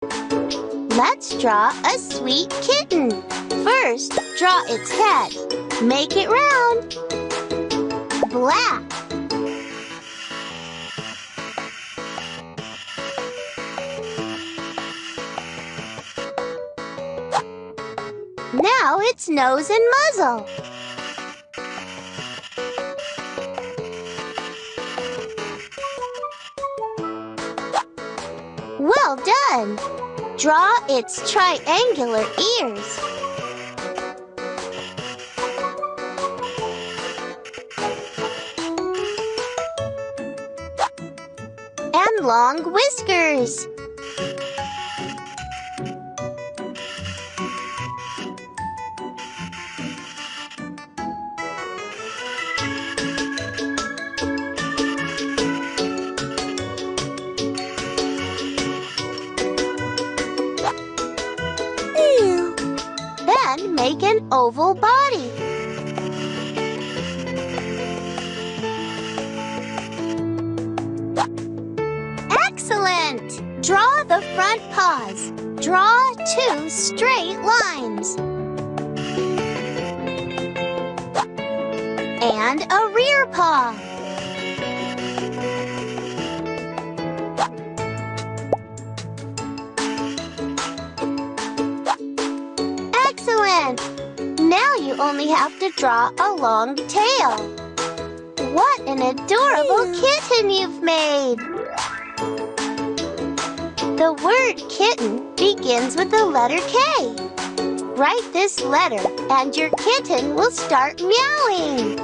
Let's draw a sweet kitten. First, draw its head. Make it round. Black. Now its nose and muzzle. Well done! Draw its triangular ears. And long whiskers. Then make an oval body. Excellent! Draw the front paws. Draw 2 straight lines. And a rear paw. Excellent! Now you only have to draw a long tail. What an adorable kitten you've made! The word kitten begins with the letter K. Write this letter and your kitten will start meowing.